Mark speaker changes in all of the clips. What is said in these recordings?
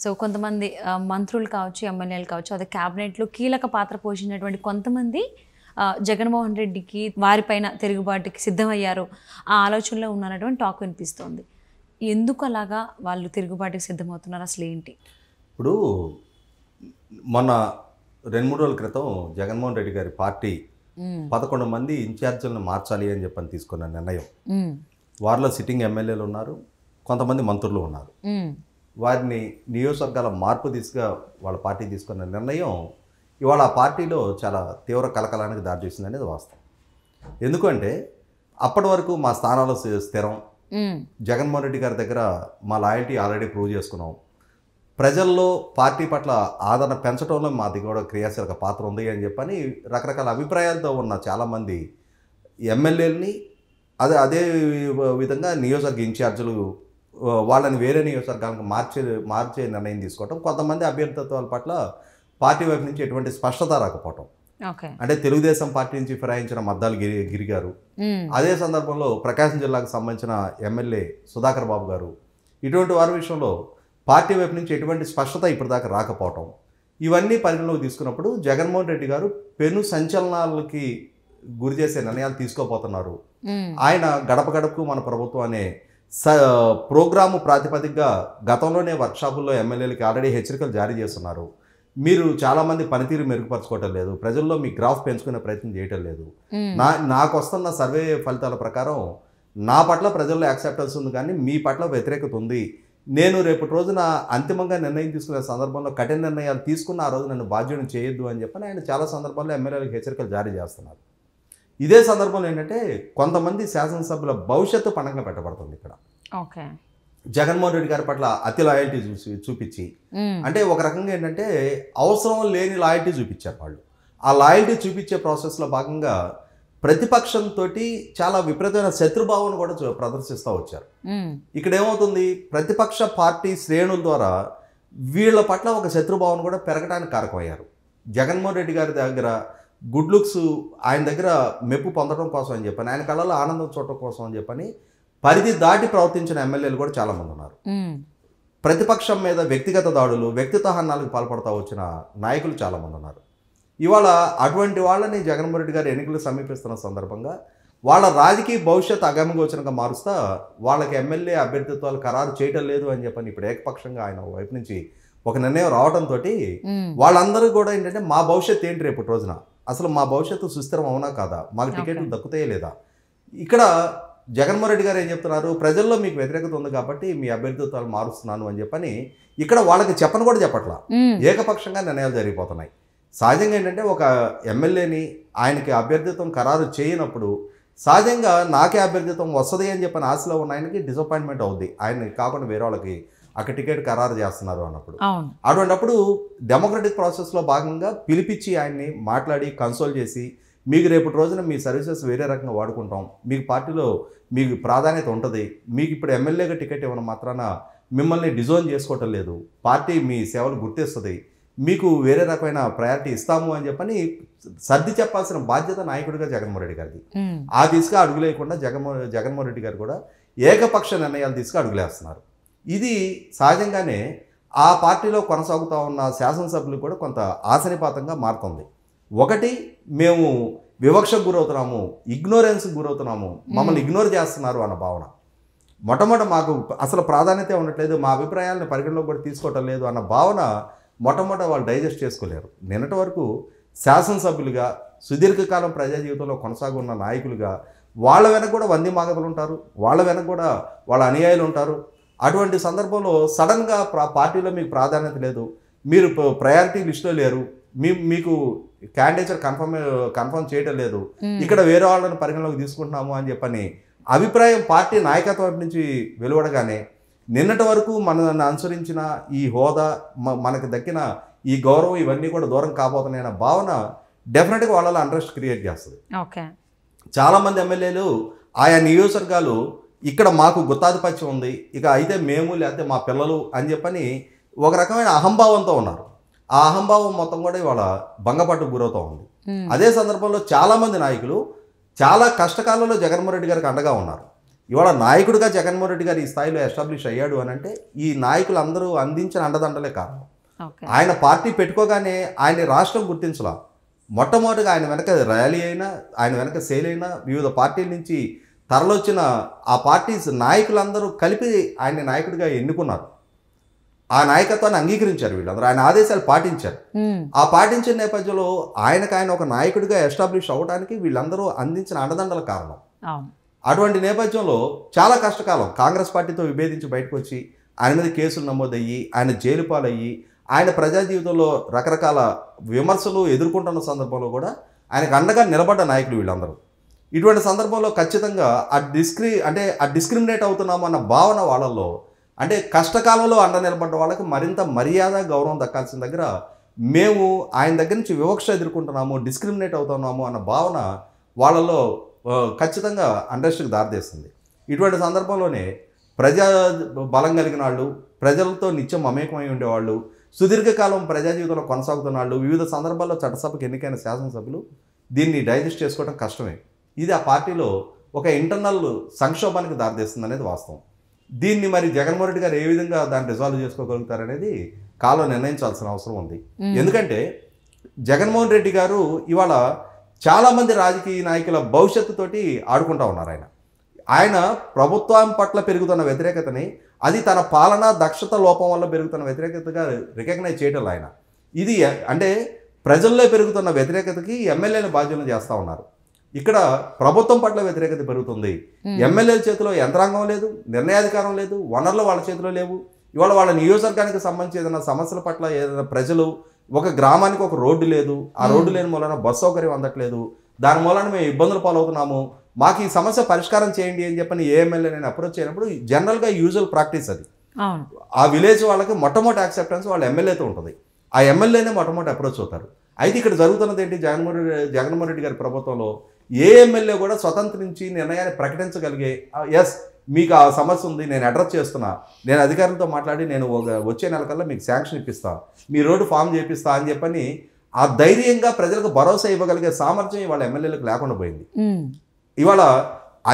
Speaker 1: So కొంతమంది మంత్రులు కావచ్చు, ఎమ్మెల్యేలు కావచ్చు, అదే క్యాబినెట్లో కీలక పాత్ర పోషించినటువంటి కొంతమంది జగన్మోహన్ రెడ్డికి వారిపైన తిరుగుబాటుకి సిద్ధమయ్యారు ఆ ఆలోచనలో ఉన్నటువంటి టాక్ వినిపిస్తోంది. ఎందుకు అలాగా వాళ్ళు తిరుగుబాటుకి సిద్ధమవుతున్నారు, అసలు ఏంటి?
Speaker 2: ఇప్పుడు మొన్న 2-3 రోజుల క్రితం జగన్మోహన్ రెడ్డి గారి పార్టీ 11 మంది ఇన్ఛార్జీలను మార్చాలి అని చెప్పని తీసుకున్న నిర్ణయం. వారిలో సిట్టింగ్ ఎమ్మెల్యేలు ఉన్నారు, కొంతమంది మంత్రులు ఉన్నారు. వారిని నియోజకవర్గాల మార్పు దిశగా వాళ్ళ పార్టీ తీసుకున్న నిర్ణయం ఇవాళ ఆ పార్టీలో చాలా తీవ్ర కలకలానికి దారితీసింది అనేది వాస్తవం. ఎందుకంటే అప్పటి వరకు మా స్థానాలు స్థిరం, జగన్మోహన్ రెడ్డి గారి దగ్గర మా లాయల్టీ ఆల్రెడీ ప్రూవ్ చేసుకున్నాం, ప్రజల్లో పార్టీ పట్ల ఆదరణ పెంచడంలో మాది కూడా క్రియాశీలక పాత్ర ఉంది అని చెప్పని రకరకాల అభిప్రాయాలతో ఉన్న చాలామంది ఎమ్మెల్యేలని అదే విధంగా నియోజకవర్గ ఇన్ఛార్జీలు వాళ్ళని వేరే నియోజకవర్గాలకు మార్చే నిర్ణయం తీసుకోవటం, కొంతమంది అభ్యర్థిత్వాల పట్ల పార్టీ వైపు నుంచి ఎటువంటి స్పష్టత రాకపోవటం. అంటే తెలుగుదేశం పార్టీ నుంచి ఫిరాయించిన మద్దాలి గిరి గారు, అదే సందర్భంలో ప్రకాశం జిల్లాకు సంబంధించిన ఎమ్మెల్యే సుధాకర్ బాబు గారు, ఇటువంటి వారి విషయంలో పార్టీ వైపు నుంచి ఎటువంటి స్పష్టత ఇప్పటిదాకా రాకపోవటం, ఇవన్నీ పరిగణలోకి తీసుకున్నప్పుడు జగన్మోహన్ రెడ్డి గారు పెను సంచలనాలకి గురి చేసే నిర్ణయాలు తీసుకోపోతున్నారు. ఆయన గడప గడపకు మన ప్రభుత్వం అనే ప్రోగ్రాము ప్రాతిపదికగా గతంలోనే వర్క్షాపుల్లో ఎమ్మెల్యేలకి ఆల్రెడీ హెచ్చరికలు జారీ చేస్తున్నారు. మీరు చాలామంది పనితీరు మెరుగుపరచుకోవటం లేదు, ప్రజల్లో మీ గ్రాఫ్ పెంచుకునే ప్రయత్నం చేయటం లేదు. నాకు వస్తున్న సర్వే ఫలితాల ప్రకారం నా పట్ల ప్రజల్లో యాక్సెప్టెన్స్ ఉంది, కానీ మీ పట్ల వ్యతిరేకత ఉంది. నేను రేపటి రోజున అంతిమంగా నిర్ణయం తీసుకునే సందర్భంలో కఠిన నిర్ణయాలు తీసుకున్న ఆ రోజు నన్ను బాధ్యుని చేయొద్దు అని చెప్పని ఆయన చాలా సందర్భాల్లో ఎమ్మెల్యేలకు హెచ్చరికలు జారీ చేస్తున్నారు. ఇదే సందర్భంలో ఏంటంటే కొంతమంది శాసనసభ్యుల భవిష్యత్తు పణంగా పెట్టబడుతుంది ఇక్కడ. జగన్మోహన్ రెడ్డి గారి పట్ల అతి లాయల్టీ చూపించి, అంటే ఒక రకంగా ఏంటంటే అవసరం లేని లాయల్టీ చూపించారు వాళ్ళు. ఆ లాయల్టీ చూపించే ప్రాసెస్లో భాగంగా ప్రతిపక్షంతో చాలా విపరీతమైన శత్రుభావం కూడా ప్రదర్శిస్తూ వచ్చారు. ఇక్కడ ఏమవుతుంది, ప్రతిపక్ష పార్టీ శ్రేణుల ద్వారా వీళ్ళ పట్ల ఒక శత్రుభావం కూడా పెరగడానికి కారకమయ్యారు. జగన్మోహన్ రెడ్డి గారి దగ్గర గుడ్ లుక్స్, ఆయన దగ్గర మెప్పు పొందడం కోసం అని చెప్పని, ఆయన కళ్ళలో ఆనందం చూడటం కోసం అని చెప్పని పరిధి దాటి ప్రవర్తించిన ఎమ్మెల్యేలు కూడా చాలామంది ఉన్నారు. ప్రతిపక్షం మీద వ్యక్తిగత దాడులు, వ్యక్తిత్వ హననాలకు పాల్పడతా వచ్చిన నాయకులు చాలామంది ఉన్నారు. ఇవాళ అటువంటి వాళ్ళని జగన్మోహన్ రెడ్డి గారు ఎన్నికలు సమీపిస్తున్న సందర్భంగా వాళ్ళ రాజకీయ భవిష్యత్తు అగమగోచరంగా మారుస్తా వాళ్ళకి ఎమ్మెల్యే అభ్యర్థిత్వాలు ఖరారు చేయటం లేదు అని చెప్పని ఇప్పుడు ఏకపక్షంగా ఆయన వైపు నుంచి ఒక నిర్ణయం రావడంతో వాళ్ళందరూ కూడా ఏంటంటే మా భవిష్యత్తు ఏంటి రేపటి రోజున, అసలు మా భవిష్యత్తు సుస్థిరం అవునా కాదా, మాకు టికెట్లు దక్కుతాయే లేదా. ఇక్కడ జగన్మోహన్ రెడ్డి గారు ఏం చెప్తున్నారు, ప్రజల్లో మీకు వ్యతిరేకత ఉంది కాబట్టి మీ అభ్యర్థిత్వాలు మారుస్తున్నాను అని చెప్పని ఇక్కడ వాళ్ళకి చెప్పను కూడా చెప్పట్లా, ఏకపక్షంగా నిర్ణయాలు జరిగిపోతున్నాయి. సహజంగా ఏంటంటే ఒక ఎమ్మెల్యేని ఆయనకి అభ్యర్థిత్వం ఖరారు చేయనప్పుడు సహజంగా నాకే అభ్యర్థిత్వం వస్తుంది అని చెప్పని ఆశలో ఉన్న ఆయనకి డిసప్పాయింట్మెంట్ అవుద్ది, ఆయన్ని కాకుండా వేరే వాళ్ళకి అక్కడ టికెట్ ఖరారు చేస్తున్నారు అన్నప్పుడు. అటువంటిప్పుడు డెమోక్రటిక్ ప్రాసెస్లో భాగంగా పిలిపించి ఆయన్ని మాట్లాడి కన్సోల్ చేసి, మీకు రేపటి రోజున మీ సర్వీసెస్ వేరే రకంగా వాడుకుంటాం, మీకు పార్టీలో మీకు ప్రాధాన్యత ఉంటుంది, మీకు ఇప్పుడు ఎమ్మెల్యేగా టికెట్ ఇవ్వడం మాత్రాన మిమ్మల్ని డిజోన్ చేసుకోవటం లేదు, పార్టీ మీ సేవలు గుర్తిస్తుంది, మీకు వేరే రకమైన ప్రయారిటీ ఇస్తాము అని చెప్పని సర్ది చెప్పాల్సిన బాధ్యత నాయకుడిగా జగన్మోహన్ రెడ్డి గారిది. ఆ దిశగా అడుగులేయకుండా జగన్మోహన్ రెడ్డి గారు కూడా ఏకపక్ష నిర్ణయాలు దిశగా అడుగులేస్తున్నారు. ఇది సహజంగానే ఆ పార్టీలో కొనసాగుతూ ఉన్న శాసనసభ్యులు కూడా కొంత ఆశనిపాతంగా మారుతుంది. ఒకటి, మేము వివక్షకు గురవుతున్నాము, ఇగ్నోరెన్స్కి గురవుతున్నాము, మమ్మల్ని ఇగ్నోర్ చేస్తున్నారు అన్న భావన. మొట్టమొదటి మాకు అసలు ప్రాధాన్యత ఉండట్లేదు, మా అభిప్రాయాలను పరిగణలోకి కూడా తీసుకోవటం లేదు అన్న భావన మొట్టమొదటి వాళ్ళు డైజెస్ట్ చేసుకోలేరు. నిన్నటి వరకు శాసనసభ్యులుగా సుదీర్ఘకాలం ప్రజా జీవితంలో కొనసాగున్న నాయకులుగా వాళ్ళ వెనక కూడా వంది మాగదులు ఉంటారు, వాళ్ళ వెనక కూడా వాళ్ళ అనుయాయులు ఉంటారు. అటువంటి సందర్భంలో సడన్గా పార్టీలో మీకు ప్రాధాన్యత లేదు, మీరు ప్రయారిటీ లిస్టులో లేరు, మీకు క్యాండిడేచర్ కన్ఫర్మ్ చేయటం లేదు, ఇక్కడ వేరే వాళ్ళని పరిగణలోకి తీసుకుంటున్నాము అని చెప్పని అభిప్రాయం పార్టీ నాయకత్వం నుంచి వెలువడగానే నిన్నటి వరకు మనల్ని అనుసరించిన ఈ హోదా, మనకు దక్కిన ఈ గౌరవం ఇవన్నీ కూడా దూరం కాబోతున్నాయన్న భావన డెఫినెట్గా వాళ్ళలో అంట్రెస్ట్ క్రియేట్ చేస్తుంది. చాలామంది ఎమ్మెల్యేలు ఆయా నియోజకవర్గాలు ఇక్కడ మాకు గుత్తాధిపత్యం ఉంది, ఇక అయితే మేము లేకపోతే మా పిల్లలు అని చెప్పని ఒక రకమైన అహంభావంతో ఉన్నారు. ఆ అహంభావం మొత్తం కూడా ఇవాళ భంగపట్టుకు గురవుతూ ఉంది. అదే సందర్భంలో చాలామంది నాయకులు చాలా కష్టకాలంలో జగన్మోహన్ రెడ్డి గారికి అండగా ఉన్నారు. ఇవాళ నాయకుడిగా జగన్మోహన్ రెడ్డి గారు ఈ స్థాయిలో ఎస్టాబ్లిష్ అయ్యాడు అని అంటే ఈ నాయకులందరూ అందించిన అండదండలే కారణం. ఆయన పార్టీ పెట్టుకోగానే ఆయన రాష్ట్రం గుర్తించలా. మొట్టమొదటిగా ఆయన వెనక ర్యాలీ అయినా, ఆయన వెనక సేల్ అయినా, వివిధ పార్టీల నుంచి తరలొచ్చిన ఆ పార్టీ నాయకులందరూ కలిపి ఆయన నాయకుడిగా ఎన్నుకున్నారు. ఆ నాయకత్వాన్ని అంగీకరించారు వీళ్ళందరూ, ఆయన ఆదేశాలు పాటించారు. ఆ పాటించిన నేపథ్యంలో ఆయన ఒక నాయకుడిగా ఎస్టాబ్లిష్ అవ్వడానికి వీళ్ళందరూ అందించిన అండదండల కారణం. అటువంటి నేపథ్యంలో చాలా కష్టకాలం కాంగ్రెస్ పార్టీతో విభేదించి బయటకు వచ్చి ఆయన మీద కేసులు నమోదయ్యి ఆయన జైలు పాలయ్యి ఆయన ప్రజా జీవితంలో రకరకాల విమర్శలు ఎదుర్కొంటున్న సందర్భంలో కూడా ఆయనకు అండగా నిలబడ్డ నాయకులు వీళ్ళందరూ. ఇటువంటి సందర్భంలో ఖచ్చితంగా ఆ డిస్క్రిమినేట్ అవుతున్నాము అన్న భావన వాళ్ళల్లో, అంటే కష్టకాలంలో అండ నిలబడ్డ వాళ్ళకి మరింత మర్యాద గౌరవం దక్కాల్సిన దగ్గర మేము ఆయన దగ్గర నుంచి వివక్ష ఎదుర్కొంటున్నాము, డిస్క్రిమినేట్ అవుతున్నాము అన్న భావన వాళ్ళలో ఖచ్చితంగా అండర్స్ట్కి దారితీస్తుంది. ఇటువంటి సందర్భంలోనే ప్రజా బలం కలిగిన వాళ్ళు, ప్రజలతో నిత్యం మమేకమై ఉండేవాళ్ళు, సుదీర్ఘకాలం ప్రజా జీవితంలో కొనసాగుతున్న వాళ్ళు, వివిధ సందర్భాల్లో చట్టసభకు ఎన్నికైన శాసనసభ్యులు దీన్ని డైజెస్ట్ చేసుకోవడం కష్టమే. ఇది ఆ పార్టీలో ఒక ఇంటర్నల్ సంక్షోభానికి దారితీస్తుంది అనేది వాస్తవం. దీన్ని మరి జగన్మోహన్ రెడ్డి గారు ఏ విధంగా దాన్ని రిజాల్వ్ చేసుకోగలుగుతారనేది కాలం నిర్ణయించాల్సిన అవసరం ఉంది. ఎందుకంటే జగన్మోహన్ రెడ్డి గారు ఇవాళ చాలామంది రాజకీయ నాయకుల భవిష్యత్తుతోటి ఆడుకుంటూ ఉన్నారు. ఆయన ప్రభుత్వం పట్ల పెరుగుతున్న వ్యతిరేకతని, అది తన పాలనా దక్షత లోపం వల్ల పెరుగుతున్న వ్యతిరేకతగా రికగ్నైజ్ చేయడం ఆయన. ఇది అంటే ప్రజల్లో పెరుగుతున్న వ్యతిరేకతకి ఎమ్మెల్యేలు బాధ్యతలు చేస్తూ ఉన్నారు. ఇక్కడ ప్రభుత్వం పట్ల వ్యతిరేకత పెరుగుతుంది. ఎమ్మెల్యేల చేతిలో యంత్రాంగం లేదు, నిర్ణయాధికారం లేదు, వనరులు వాళ్ళ చేతిలో లేవు. ఇవాళ వాళ్ళ నియోజకవర్గానికి సంబంధించి ఏదైనా సమస్యల పట్ల ఏదైనా ప్రజలు, ఒక గ్రామానికి ఒక రోడ్డు లేదు, ఆ రోడ్డు లేని మూలన బస్సు సౌకర్యం అందట్లేదు, దాని మూలన మేము ఇబ్బందులు పాలవుతున్నాము, మాకు ఈ సమస్య పరిష్కారం చేయండి అని చెప్పని ఏ ఎమ్మెల్యే నేను అప్రోచ్ అయినప్పుడు జనరల్గా యూజువల్ ప్రాక్టీస్ అది. ఆ విలేజ్ వాళ్ళకి మొట్టమొదటి యాక్సెప్టెన్స్ వాళ్ళ ఎమ్మెల్యేతో ఉంటుంది. ఆ ఎమ్మెల్యేనే మొట్టమొదటి అప్రోచ్ అవుతారు. అయితే ఇక్కడ జరుగుతున్నది ఏంటి, జగన్మోహన్ రెడ్డి గారి ప్రభుత్వంలో ఏ ఎమ్మెల్యే కూడా స్వతంత్రించి నిర్ణయాన్ని ప్రకటించగలిగే, ఎస్ మీకు ఆ సమస్య ఉంది, నేను అడ్రస్ చేస్తున్నా, నేను అధికారులతో మాట్లాడి నేను వచ్చే నెల కల్లా మీకు శాంక్షన్ ఇప్పిస్తా, మీ రోడ్డు ఫామ్ చేపిస్తా అని చెప్పని ఆ ధైర్యంగా ప్రజలకు భరోసా ఇవ్వగలిగే సామర్థ్యం ఇవాళ ఎమ్మెల్యేలకు లేకుండా పోయింది. ఇవాళ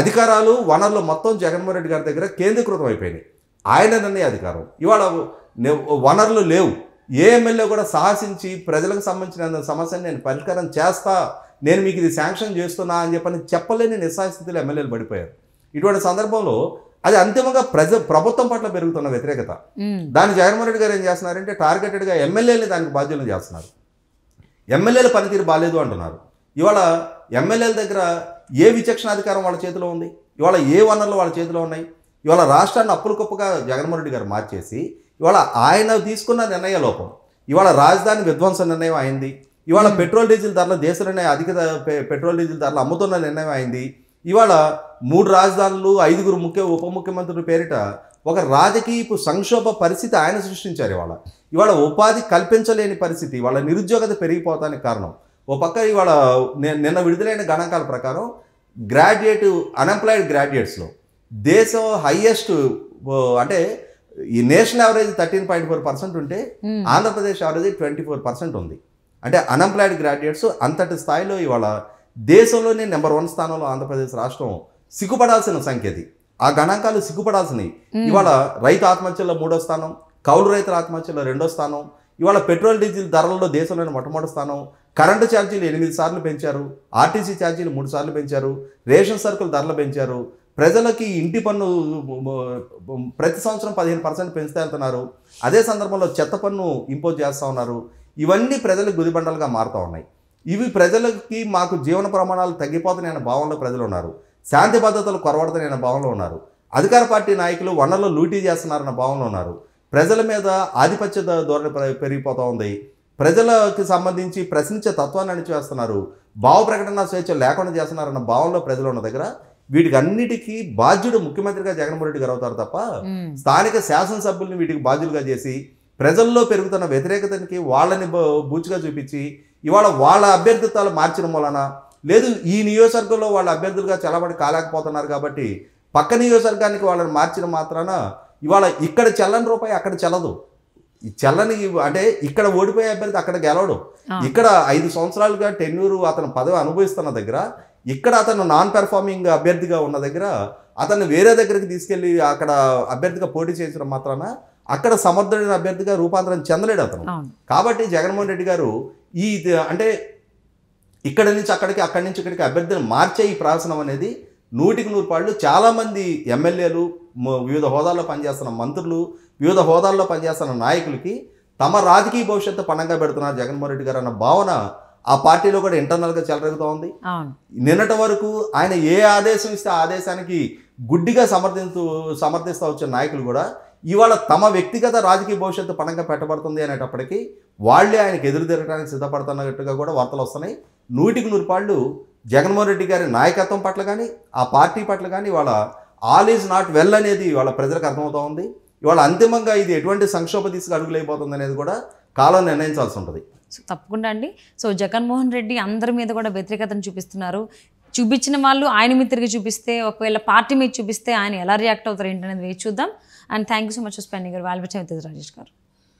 Speaker 2: అధికారాలు, వనరులు మొత్తం జగన్మోహన్ రెడ్డి గారి దగ్గర కేంద్రీకృతం అయిపోయినాయి. ఆయన నిర్ణయ అధికారం. ఇవాళ వనరులు లేవు. ఏ ఎమ్మెల్యే కూడా సాహసించి ప్రజలకు సంబంధించిన సమస్యను నేను పరిష్కారం చేస్తా, నేను మీకు ఇది శాంక్షన్ చేస్తున్నా అని చెప్పని చెప్పలేని నిస్సాయస్థితిలో ఎమ్మెల్యేలు పడిపోయారు. ఇటువంటి సందర్భంలో అది అంతిమంగా ప్రభుత్వం పట్ల పెరుగుతున్న వ్యతిరేకత. దాన్ని జగన్మోహన్ రెడ్డి గారు ఏం చేస్తున్నారంటే టార్గెటెడ్గా ఎమ్మెల్యేలని దానికి బాధ్యతలు చేస్తున్నారు. ఎమ్మెల్యేల పనితీరు బాగాలేదు అంటున్నారు. ఇవాళ ఎమ్మెల్యేల దగ్గర ఏ విచక్షణాధికారం వాళ్ళ చేతిలో ఉంది, ఇవాళ ఏ వనరులు వాళ్ళ చేతిలో ఉన్నాయి. ఇవాళ రాష్ట్రాన్ని అప్పుల కుప్పగా జగన్మోహన్ రెడ్డి గారు మార్చేసి ఇవాళ ఆయన తీసుకున్న నిర్ణయ లోపం, ఇవాళ రాజధాని విధ్వంస నిర్ణయం అయింది. ఇవాళ పెట్రోల్ డీజిల్ ధరల దేశంలోనే అధిక పెట్రోల్ డీజిల్ ధరలు అమ్ముతున్న నిర్ణయం అయింది. ఇవాళ 3 రాజధానులు, 5 ఉప ముఖ్యమంత్రుల పేరిట ఒక రాజకీయపు సంక్షోభ పరిస్థితి ఆయన సృష్టించారు. ఇవాళ ఉపాధి కల్పించలేని పరిస్థితి, ఇవాళ నిరుద్యోగత పెరిగిపోతానికి కారణం. ఓ పక్క ఇవాళ నిన్న విడుదలైన గణాంకాల ప్రకారం అన్ఎంప్లాయిడ్ గ్రాడ్యుయేట్స్లో దేశం హైయెస్ట్, అంటే ఈ నేషనల్ యావరేజ్ 13.4% ఉంటే ఆంధ్రప్రదేశ్ యావరేజ్ 24% ఉంది. అంటే అన్ఎంప్లాయిడ్ గ్రాడ్యుయేట్స్ అంతటి స్థాయిలో ఇవాళ దేశంలోనే నెంబర్ 1 స్థానంలో ఆంధ్రప్రదేశ్ రాష్ట్రం సిగ్గుపడాల్సిన సంఖ్య అది. ఆ గణాంకాలు సిగ్గుపడాల్సినవి. ఇవాళ రైతు ఆత్మహత్యల్లో 3వ స్థానం, కౌలు రైతుల ఆత్మహత్యల్లో 2వ స్థానం, ఇవాళ పెట్రోల్ డీజిల్ ధరలలో దేశంలోనే మొట్టమొదటి స్థానం, కరెంటు ఛార్జీలు 8 సార్లు పెంచారు, ఆర్టీసీ ఛార్జీలు 3 సార్లు పెంచారు, రేషన్ సరుకుల ధరలు పెంచారు, ప్రజలకి ఇంటి పన్ను ప్రతి సంవత్సరం 15% పెంచుతూ వెళ్తున్నారు. అదే సందర్భంలో చెత్త పన్ను ఇంపోజ్ చేస్తూ ఉన్నారు. ఇవన్నీ ప్రజలకు గుదిబండలుగా మారుతూ ఉన్నాయి. ఇవి ప్రజలకి మాకు జీవన ప్రమాణాలు తగ్గిపోతున్నాయన్న భావనలో ప్రజలు ఉన్నారు. శాంతి భద్రతలు కొరవడుతున్నాయన్న భావనలో ఉన్నారు. అధికార పార్టీ నాయకులు వనరులు లూటీ చేస్తున్నారన్న భావనలో ఉన్నారు. ప్రజల మీద ఆధిపత్య ధోరణి పెరిగిపోతూ ఉంది. ప్రజలకు సంబంధించి ప్రశ్నించే తత్వాన్ని అణిచివేస్తున్నారు. భావ ప్రకటన స్వేచ్ఛ లేకుండా చేస్తున్నారన్న భావనలో ప్రజలు ఉన్న దగ్గర వీటికి అన్నిటికీ బాధ్యుడు ముఖ్యమంత్రిగా జగన్మోహన్ రెడ్డి గారు అవుతారు తప్ప స్థానిక శాసనసభ్యుల్ని వీటికి బాధ్యులుగా చేసి ప్రజల్లో పెరుగుతున్న వ్యతిరేకతకి వాళ్ళని బూచిగా చూపించి ఇవాళ వాళ్ళ అభ్యర్థిత్వాలు మార్చిన మూలన, లేదు ఈ నియోజకవర్గంలో వాళ్ళ అభ్యర్థులుగా చల్లబడి కాలేకపోతున్నారు కాబట్టి పక్క నియోజకవర్గానికి వాళ్ళని మార్చిన మాత్రాన ఇవాళ ఇక్కడ చెల్లని రూపాయి అక్కడ చెల్లదు. ఈ చెల్లని అంటే ఇక్కడ ఓడిపోయే అభ్యర్థి అక్కడ గెలవడు. ఇక్కడ 5 సంవత్సరాలుగా టెన్యూరు అతను పదవి అనుభవిస్తున్న దగ్గర, ఇక్కడ అతను నాన్ పెర్ఫార్మింగ్ అభ్యర్థిగా ఉన్న దగ్గర అతన్ని వేరే దగ్గరికి తీసుకెళ్ళి అక్కడ అభ్యర్థిగా పోటీ చేసిన మాత్రాన అక్కడ సమర్థుడైన అభ్యర్థిగా రూపాంతరం చెందలేడు అతను. కాబట్టి జగన్మోహన్ రెడ్డి గారు అంటే ఇక్కడ నుంచి అక్కడి నుంచి ఇక్కడికి అభ్యర్థిని మార్చే ఈ ప్రహసనం అనేది 100% చాలామంది ఎమ్మెల్యేలు, వివిధ హోదాల్లో పనిచేస్తున్న మంత్రులు, వివిధ హోదాల్లో పనిచేస్తున్న నాయకులకి తమ రాజకీయ భవిష్యత్తు పణంగా పెడుతున్నారు జగన్మోహన్ రెడ్డి గారు అన్న భావన ఆ పార్టీలో కూడా ఇంటర్నల్గా చెలరేగుతూ ఉంది. నిన్నటి వరకు ఆయన ఏ ఆదేశం ఇస్తే ఆ ఆదేశానికి గుడ్డిగా సమర్థిస్తూ వచ్చిన నాయకులు కూడా ఇవాళ తమ వ్యక్తిగత రాజకీయ భవిష్యత్తు పణంగా పెట్టబడుతుంది అనేటప్పటికీ వాళ్ళే ఆయనకు ఎదురు తిరగడానికి సిద్ధపడుతున్నట్టుగా కూడా వార్తలు వస్తున్నాయి. 100% జగన్మోహన్ రెడ్డి గారి నాయకత్వం పట్ల కానీ ఆ పార్టీ పట్ల కానీ ఇవాళ ఆల్ ఈజ్ నాట్ వెల్ అనేది ఇవాళ ప్రజలకు అర్థమవుతూ ఉంది. ఇవాళ అంతిమంగా ఇది ఎటువంటి సంక్షోభ దిశగా అడుగులైపోతుంది అనేది కూడా కాలం నిర్ణయించాల్సి ఉంటుంది.
Speaker 1: సో తప్పకుండా అండి. సో జగన్మోహన్ రెడ్డి అందరి మీద కూడా వ్యతిరేకతను చూపిస్తున్నారు. చూపించిన వాళ్ళు ఆయన మీద తిరిగి చూపిస్తే, ఒకవేళ పార్టీ మీద చూపిస్తే ఆయన ఎలా రియాక్ట్ అవుతారు ఏంటనేది వేచి చూద్దాం. And thank you so much for spending your valuable time with Rajesh గారు.